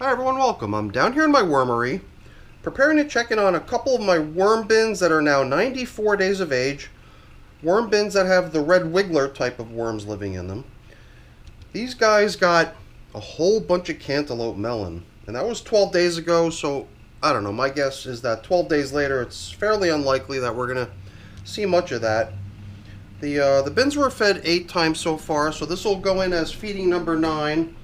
Hi everyone, welcome. I'm down here in my wormery, preparing to check in on a couple of my worm bins that are now 94 days of age. Worm bins that have the red wiggler type of worms living in them. These guys got a whole bunch of cantaloupe melon, and that was 12 days ago, so I don't know, my guess is that 12 days later it's fairly unlikely that we're going to see much of that. The bins were fed 8 times so far, so this will go in as feeding number 9.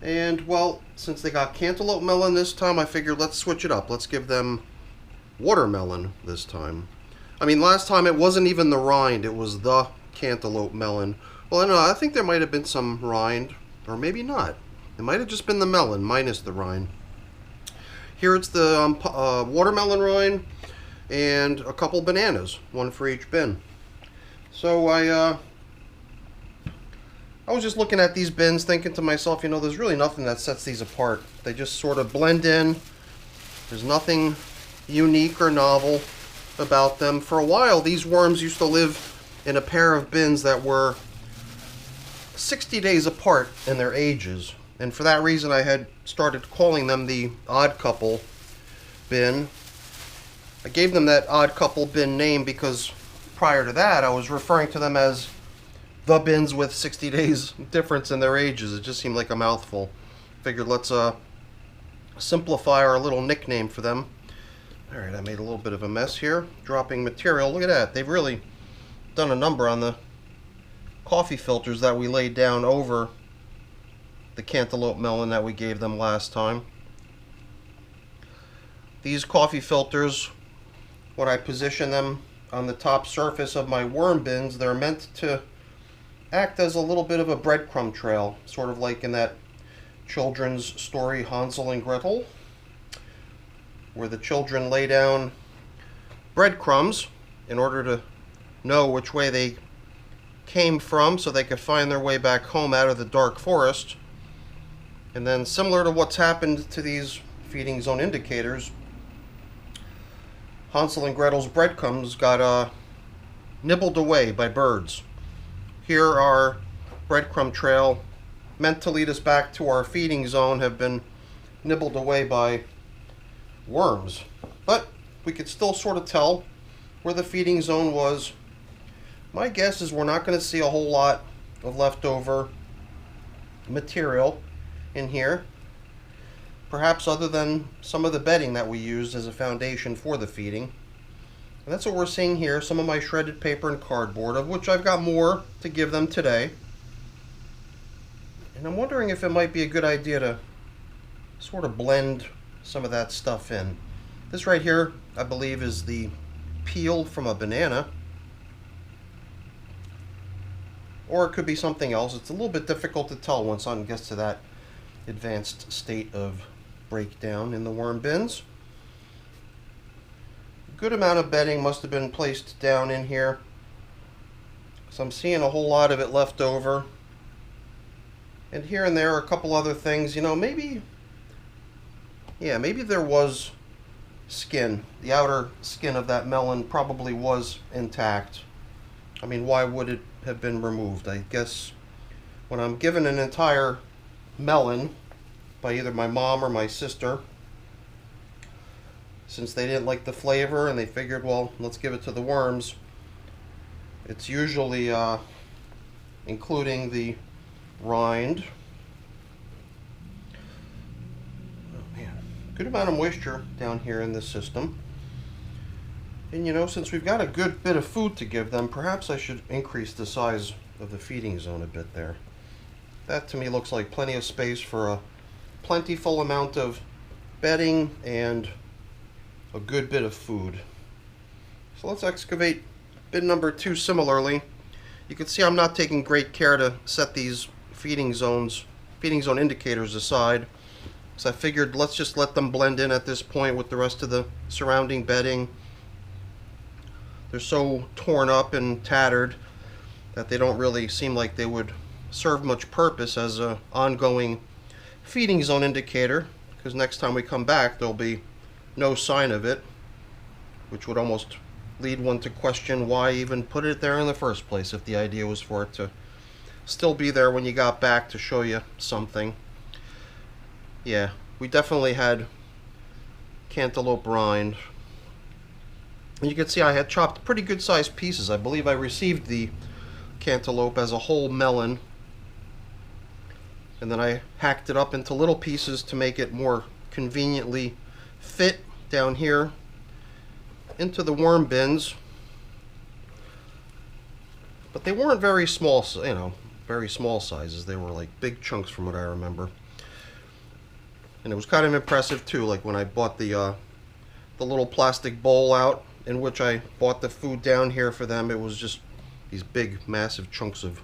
And, well, since they got cantaloupe melon this time, I figured let's switch it up. Let's give them watermelon this time. I mean, last time it wasn't even the rind, it was the cantaloupe melon. Well, I don't know, I think there might have been some rind, or maybe not. It might have just been the melon minus the rind. Here it's the watermelon rind and a couple bananas, one for each bin. So I was just looking at these bins thinking to myself, you know, there's really nothing that sets these apart. They just sort of blend in. There's nothing unique or novel about them. For a while, these worms used to live in a pair of bins that were 60 days apart in their ages. And for that reason, I had started calling them the odd couple bin. I gave them that odd couple bin name because prior to that, I was referring to them as the bins with 60 days difference in their ages. It just seemed like a mouthful. Figured let's simplify our little nickname for them. Alright, I made a little bit of a mess here. Dropping material. Look at that. They've really done a number on the coffee filters that we laid down over the cantaloupe melon that we gave them last time. These coffee filters, when I position them on the top surface of my worm bins, they're meant to act as a little bit of a breadcrumb trail, sort of like in that children's story Hansel and Gretel, where the children lay down breadcrumbs in order to know which way they came from so they could find their way back home out of the dark forest. And then, similar to what's happened to these feeding zone indicators, Hansel and Gretel's breadcrumbs got nibbled away by birds. Here our breadcrumb trail meant to lead us back to our feeding zone have been nibbled away by worms. But we could still sort of tell where the feeding zone was. My guess is we're not going to see a whole lot of leftover material in here. Perhaps other than some of the bedding that we used as a foundation for the feeding. And that's what we're seeing here, some of my shredded paper and cardboard, of which I've got more to give them today. And I'm wondering if it might be a good idea to sort of blend some of that stuff in. This right here, I believe, is the peel from a banana. Or it could be something else. It's a little bit difficult to tell once one gets to that advanced state of breakdown in the worm bins. Good amount of bedding must have been placed down in here, so I'm seeing a whole lot of it left over. And here and there are a couple other things, you know, maybe there was skin. The outer skin of that melon probably was intact. I mean, why would it have been removed? I guess when I'm given an entire melon by either my mom or my sister, since they didn't like the flavor and they figured, well, let's give it to the worms, it's usually including the rind. Oh man, good amount of moisture down here in this system. And you know, since we've got a good bit of food to give them, perhaps I should increase the size of the feeding zone a bit there. That to me looks like plenty of space for a plentiful amount of bedding and a good bit of food. So let's excavate bin number 2 similarly. You can see I'm not taking great care to set these feeding zone indicators aside. So I figured let's just let them blend in at this point with the rest of the surrounding bedding. They're so torn up and tattered that they don't really seem like they would serve much purpose as an ongoing feeding zone indicator, because next time we come back there'll be no sign of it, which would almost lead one to question why even put it there in the first place if the idea was for it to still be there when you got back to show you something. Yeah, we definitely had cantaloupe rind. And you can see I had chopped pretty good sized pieces. I believe I received the cantaloupe as a whole melon, and then I hacked it up into little pieces to make it more conveniently fit down here into the worm bins. But they weren't very small, you know, very small sizes. They were like big chunks from what I remember. And it was kind of impressive too, like when I bought the little plastic bowl out in which I bought the food down here for them, it was just these big, massive chunks of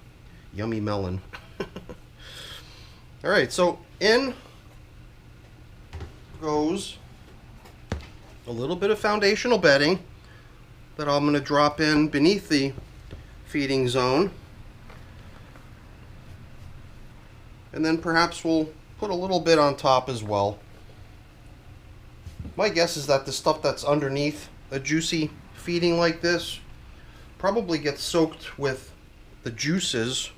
yummy melon. Alright, so in goes a little bit of foundational bedding that I'm going to drop in beneath the feeding zone. And then perhaps we'll put a little bit on top as well. My guess is that the stuff that's underneath a juicy feeding like this probably gets soaked with the juices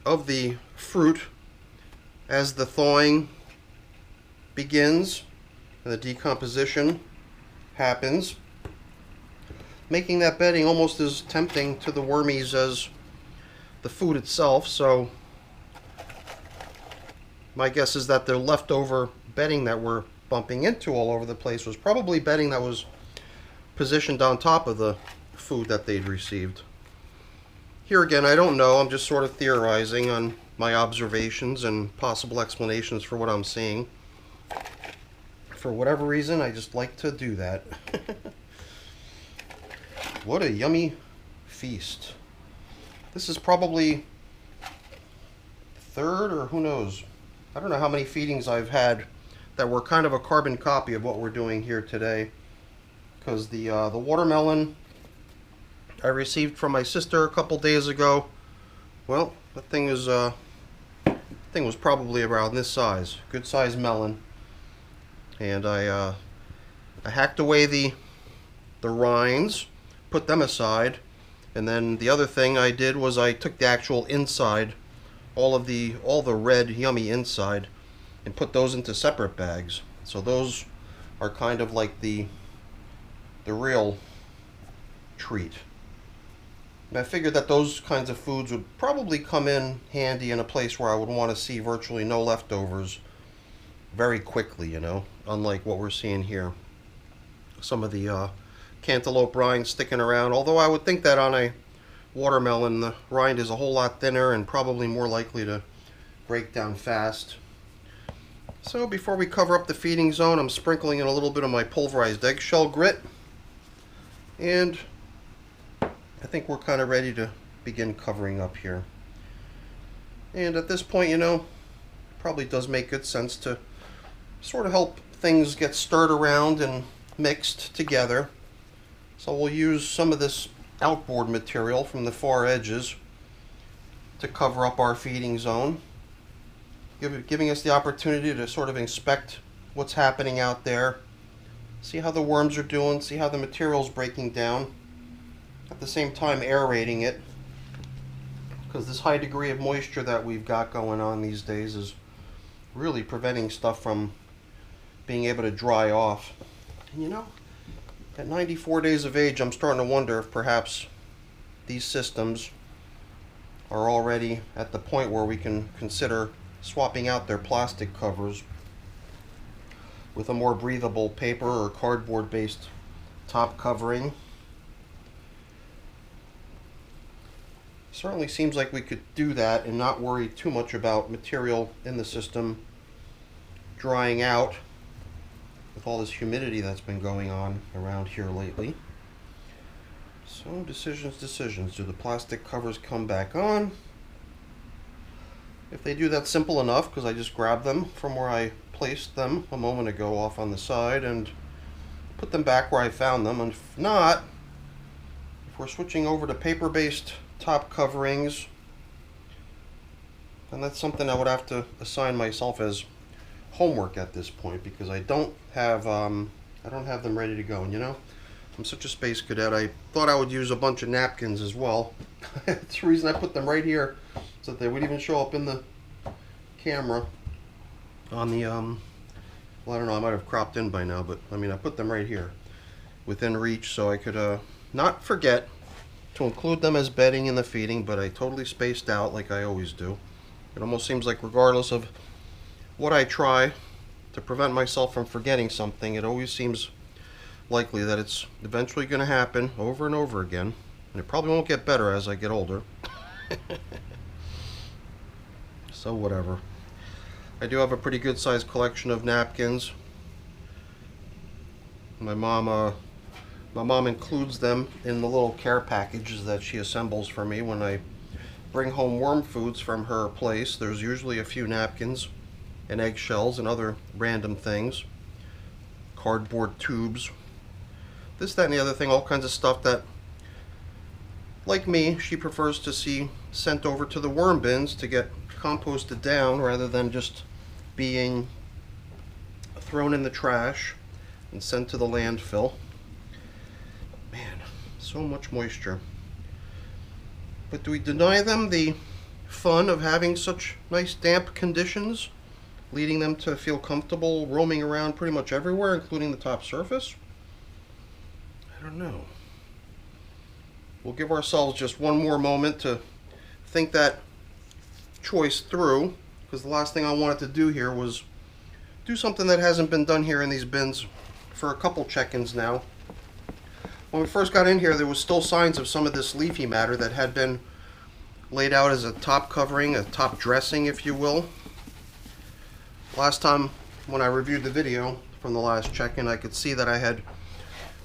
of the fruit as the thawing begins and the decomposition happens, making that bedding almost as tempting to the wormies as the food itself. So my guess is that the leftover bedding that we're bumping into all over the place was probably bedding that was positioned on top of the food that they'd received. Here again, I don't know. I'm just sort of theorizing on my observations and possible explanations for what I'm seeing. For whatever reason, I just like to do that. What a yummy feast. This is probably third, or who knows. I don't know how many feedings I've had that were kind of a carbon copy of what we're doing here today. Because the watermelon I received from my sister a couple days ago, well, that thing was probably around this size, good size melon. And I hacked away the rinds, put them aside, and then the other thing I did was I took the actual inside, all the red yummy inside, and put those into separate bags. So those are kind of like the real treat. And I figured that those kinds of foods would probably come in handy in a place where I would want to see virtually no leftovers very quickly, you know, unlike what we're seeing here. Some of the cantaloupe rind sticking around, although I would think that on a watermelon the rind is a whole lot thinner and probably more likely to break down fast. So before we cover up the feeding zone, I'm sprinkling in a little bit of my pulverized eggshell grit, and I think we're kind of ready to begin covering up here. And at this point, you know, it probably does make good sense to sort of help things get stirred around and mixed together. So we'll use some of this outboard material from the far edges to cover up our feeding zone, giving us the opportunity to sort of inspect what's happening out there, see how the worms are doing, see how the material's breaking down, at the same time aerating it, because this high degree of moisture that we've got going on these days is really preventing stuff from being able to dry off. And you know, at 94 days of age, I'm starting to wonder if perhaps these systems are already at the point where we can consider swapping out their plastic covers with a more breathable paper or cardboard based top covering. Certainly seems like we could do that and not worry too much about material in the system drying out with all this humidity that's been going on around here lately. So decisions. Do the plastic covers come back on? If they do, that's simple enough, because I just grabbed them from where I placed them a moment ago off on the side and put them back where I found them. And if not, if we're switching over to paper-based top coverings, and that's something I would have to assign myself as homework at this point, because I don't have them ready to go. And you know, I'm such a space cadet, I thought I would use a bunch of napkins as well. That's the reason I put them right here, so that they would even show up in the camera. on the, well, I don't know, I might have cropped in by now, but I mean, I put them right here within reach so I could not forget to include them as bedding in the feeding, but I totally spaced out like I always do. It almost seems like regardless of what I try to prevent myself from forgetting something, it always seems likely that it's eventually going to happen over and over again, and it probably won't get better as I get older. So whatever. I do have a pretty good sized collection of napkins. My mom includes them in the little care packages that she assembles for me when I bring home worm foods from her place. There's usually a few napkins and eggshells and other random things, cardboard tubes, this, that, and the other thing, all kinds of stuff that, like me, she prefers to see sent over to the worm bins to get composted down rather than just being thrown in the trash and sent to the landfill. Man, so much moisture. But do we deny them the fun of having such nice damp conditions, leading them to feel comfortable roaming around pretty much everywhere, including the top surface? I don't know. We'll give ourselves just one more moment to think that choice through, because the last thing I wanted to do here was do something that hasn't been done here in these bins for a couple check-ins now. When we first got in here, there was still signs of some of this leafy matter that had been laid out as a top covering, a top dressing, if you will. Last time when I reviewed the video from the last check-in, I could see that I had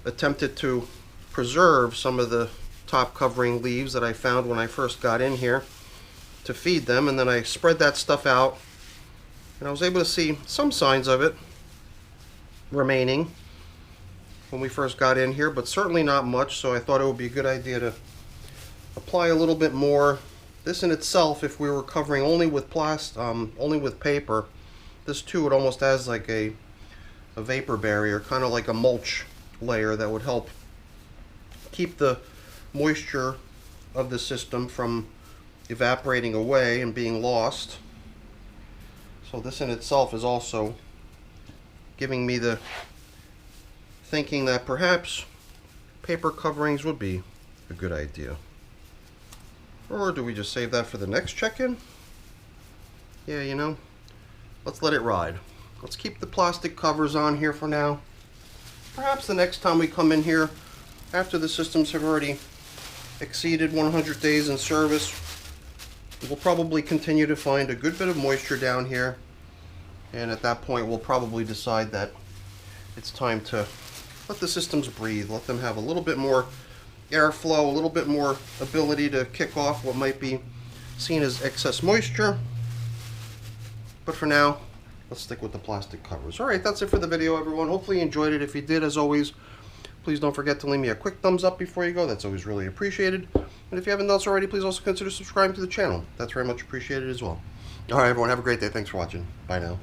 attempted to preserve some of the top covering leaves that I found when I first got in here to feed them, and then I spread that stuff out, and I was able to see some signs of it remaining when we first got in here, but certainly not much, so I thought it would be a good idea to apply a little bit more. This in itself, if we were covering only with only with paper, this too would almost as like a vapor barrier, kind of like a mulch layer that would help keep the moisture of the system from evaporating away and being lost. So this in itself is also giving me the thinking that perhaps paper coverings would be a good idea. Or do we just save that for the next check-in? Yeah, you know, let's let it ride. Let's keep the plastic covers on here for now. Perhaps the next time we come in here, after the systems have already exceeded 100 days in service, we'll probably continue to find a good bit of moisture down here, and at that point we'll probably decide that it's time to let the systems breathe, let them have a little bit more airflow, a little bit more ability to kick off what might be seen as excess moisture. But for now, let's stick with the plastic covers. Alright, that's it for the video, everyone. Hopefully you enjoyed it. If you did, as always, please don't forget to leave me a quick thumbs up before you go. That's always really appreciated. And if you haven't done so already, please also consider subscribing to the channel. That's very much appreciated as well. Alright, everyone, have a great day. Thanks for watching. Bye now.